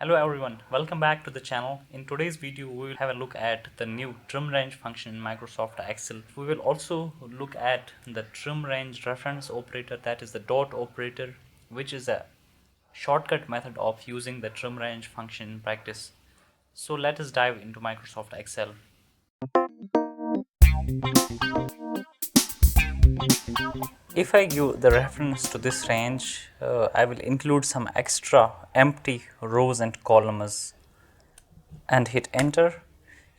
Hello everyone, welcome back to the channel. In today's video, we will have a look at the new trim range function in Microsoft Excel. We will also look at the trim range reference operator, that is the dot operator, which is a shortcut method of using the trim range function in practice. So let us dive into Microsoft Excel. If I give the reference to this range, I will include some extra empty rows and columns and hit enter.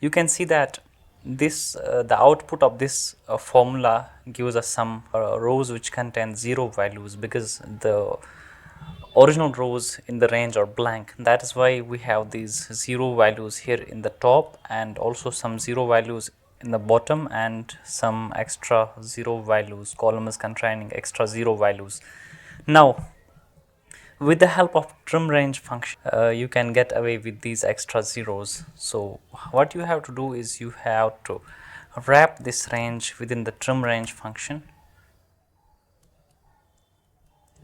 You can see that this the output of this formula gives us some rows which contain zero values because the original rows in the range are blank. That is why we have these zero values here in the top and also some zero values in the bottom and some extra zero values, columns containing extra zero values. Now with the help of trim range function, you can get away with these extra zeros. So what you have to do is you have to wrap this range within the trim range function,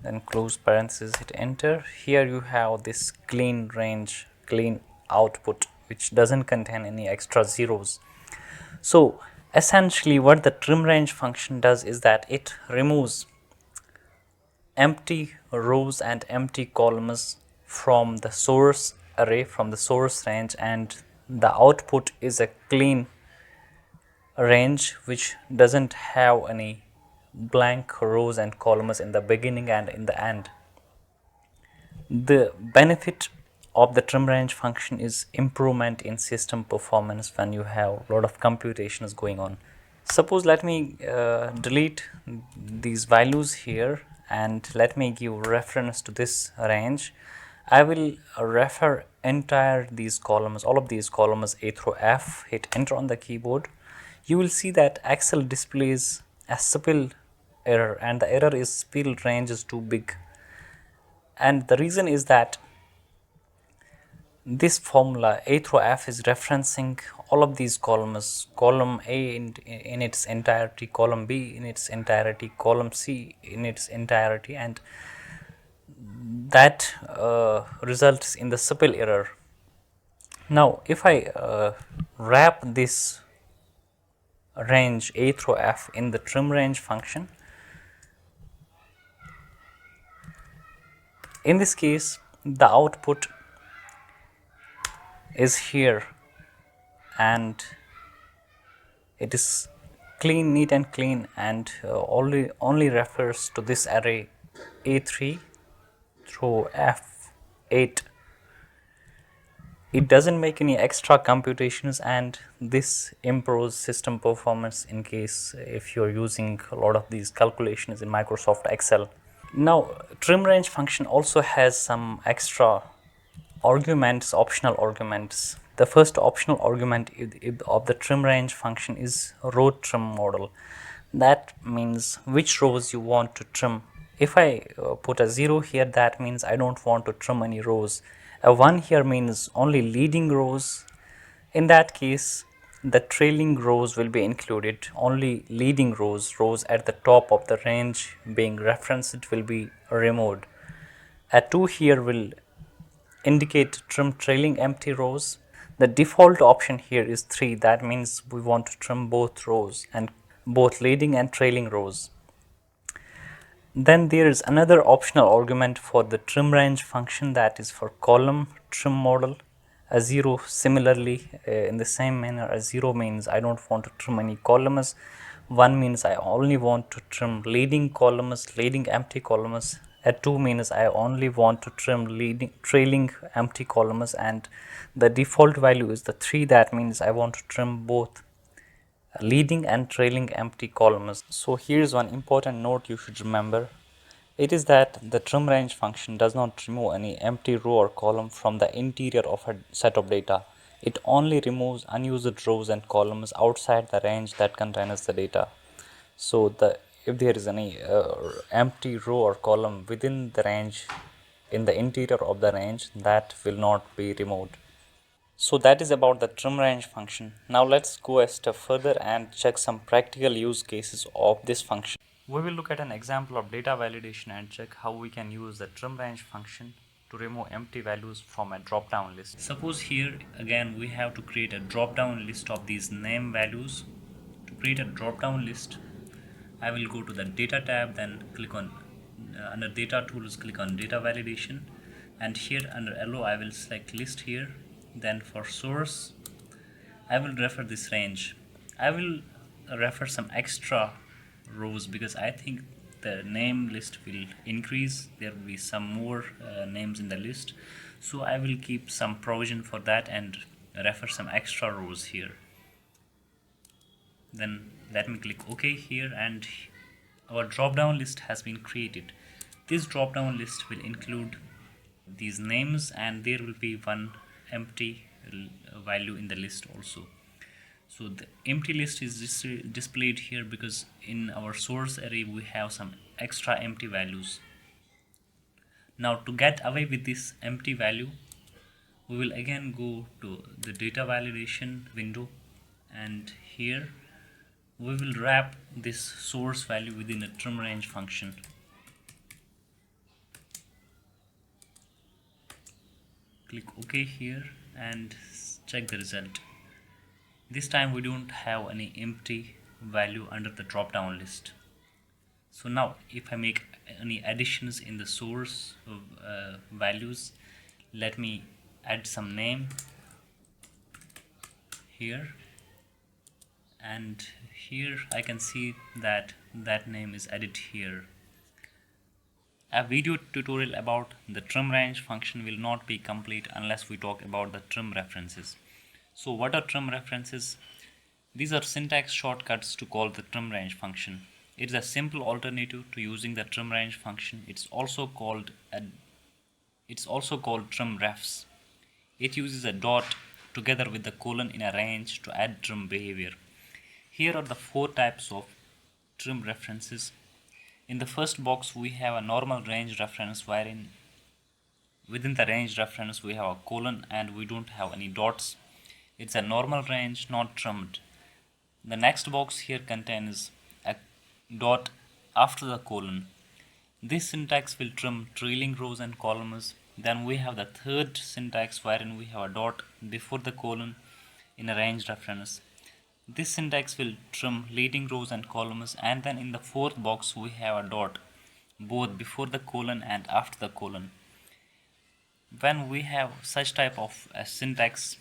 then close parenthesis, hit enter. Here you have this clean range, clean output, which doesn't contain any extra zeros. So essentially what the trim range function does is that it removes empty rows and empty columns from the source array, from the source range, and the output is a clean range which doesn't have any blank rows and columns in the beginning and in the end. The benefit of the trim range function is improvement in system performance when you have a lot of computations going on. Suppose let me delete these values here and let me give reference to this range. I will refer entire these columns, all of these columns A through F, hit enter on the keyboard. You will see that Excel displays a spill error, and the error is spill range is too big. And the reason is that this formula A through F is referencing all of these columns, column A in its entirety, column B in its entirety, column C in its entirety, and that results in the spill error. Now if I wrap this range A through F in the trim range function, in this case the output is here and it is clean, neat and clean, and only refers to this array A3 through F8. It doesn't make any extra computations, and this improves system performance in case if you're using a lot of these calculations in Microsoft Excel. Now trim range function also has some extra arguments, optional arguments. The first optional argument of the trim range function is row trim model. That means which rows you want to trim. If I put a 0 here, that means I don't want to trim any rows. A 1 here means only leading rows. In that case, the trailing rows will be included. Only leading rows, rows at the top of the range being referenced, will be removed. A 2 here will indicate trim trailing empty rows. The default option here is 3. That means we want to trim both rows and both leading and trailing rows. Then there is another optional argument for the trim range function, that is for column trim model. A 0 similarly in the same manner. A 0 means I don't want to trim any columns. 1 means I only want to trim leading columns, leading empty columns. A 2 means I only want to trim leading trailing empty columns, and the default value is the 3. That means I want to trim both leading and trailing empty columns. So here is one important note you should remember. It is that the trim range function does not remove any empty row or column from the interior of a set of data. It only removes unused rows and columns outside the range that contains the data. So if there is any empty row or column within the range, in the interior of the range, that will not be removed. So that is about the trim range function. Now let's go a step further and check some practical use cases of this function. We will look at an example of data validation and check how we can use the trim range function to remove empty values from a drop down list. Suppose here again we have to create a drop down list of these name values. To create a drop down list, I will go to the data tab, then click on under data tools, click on data validation, and here under allow I will select list here. Then for source I will refer this range. I will refer some extra rows because I think the name list will increase. There will be some more names in the list, so I will keep some provision for that and refer some extra rows here. Then let me click OK here, and our drop down list has been created. This drop down list will include these names, and there will be one empty value in the list also. So the empty list is displayed here because in our source array we have some extra empty values. Now to get away with this empty value, we will again go to the data validation window, and here we will wrap this source value within a TRIMRANGE function. Click OK here and check the result. This time we don't have any empty value under the drop down list. So now if I make any additions in the source values, let me add some name here, and here I can see that that name is added here. A video tutorial about the TRIMRANGE function will not be complete unless we talk about the trim references. So what are trim references? These are syntax shortcuts to call the TRIMRANGE function. It is a simple alternative to using the TRIMRANGE function. It's also called trimrefs. It uses a dot together with the colon in a range to add trim behavior. Here are the 4 types of trim references. In the first box we have a normal range reference, wherein within the range reference we have a colon and we don't have any dots. It's a normal range, not trimmed. The next box here contains a dot after the colon. This syntax will trim trailing rows and columns. Then we have the third syntax wherein we have a dot before the colon in a range reference. This syntax will trim leading rows and columns, and then in the fourth box we have a dot both before the colon and after the colon. When we have such type of syntax,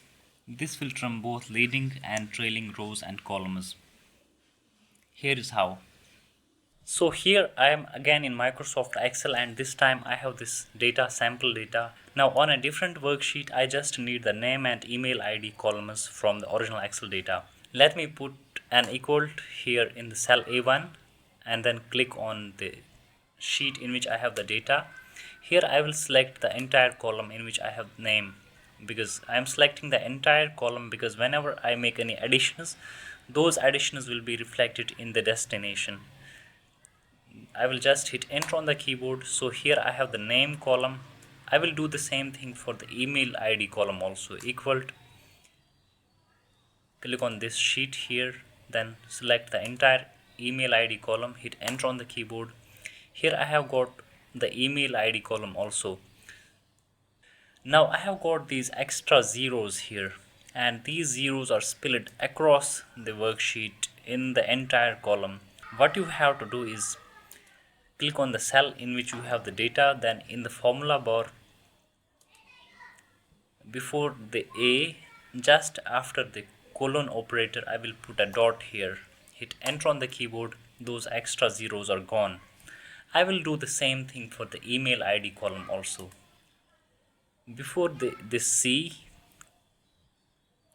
this will trim both leading and trailing rows and columns. Here is how. So here I am again in Microsoft Excel, and this time I have this data, sample data. Now on a different worksheet I just need the name and email ID columns from the original Excel data. Let me put an equal here in the cell A1 and then click on the sheet in which I have the data. Here I will select the entire column in which I have name, because I am selecting the entire column because whenever I make any additions, those additions will be reflected in the destination. I will just hit enter on the keyboard. So here I have the name column. I will do the same thing for the email ID column also. Equal to, click on this sheet here, then select the entire email ID column, hit enter on the keyboard. Here I have got the email ID column also. Now I have got these extra zeros here, and these zeros are split across the worksheet in the entire column. What you have to do is click on the cell in which you have the data, then in the formula bar before the A, just after the colon operator, I will put a dot here. Hit enter on the keyboard. Those extra zeros are gone. I will do the same thing for the email ID column also. Before this C,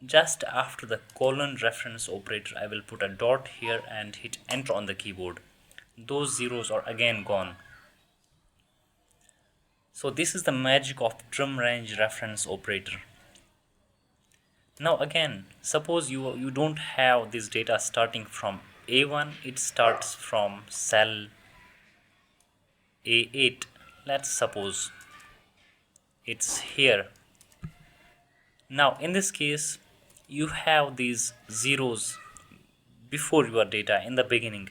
just after the colon reference operator, I will put a dot here and hit enter on the keyboard. Those zeros are again gone. So this is the magic of TRIMRANGE reference operator. Now again, suppose you don't have this data starting from A1, it starts from cell A8. Let's suppose it's here. Now in this case, you have these zeros before your data in the beginning.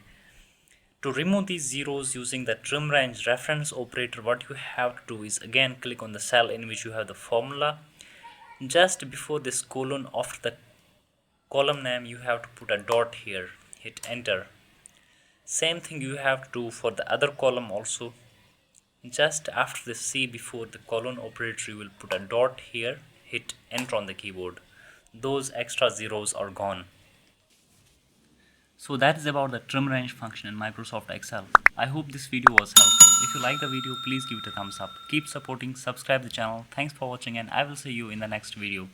To remove these zeros using the trim range reference operator, what you have to do is again click on the cell in which you have the formula. Just before this colon, after the column name, you have to put a dot here. Hit enter. Same thing you have to do for the other column also. Just after the C before the colon operator, you will put a dot here. Hit enter on the keyboard. Those extra zeros are gone. So that is about the trim range function in Microsoft Excel. I hope this video was helpful. If you like the video, please give it a thumbs up. Keep supporting, subscribe the channel. Thanks for watching, and I will see you in the next video.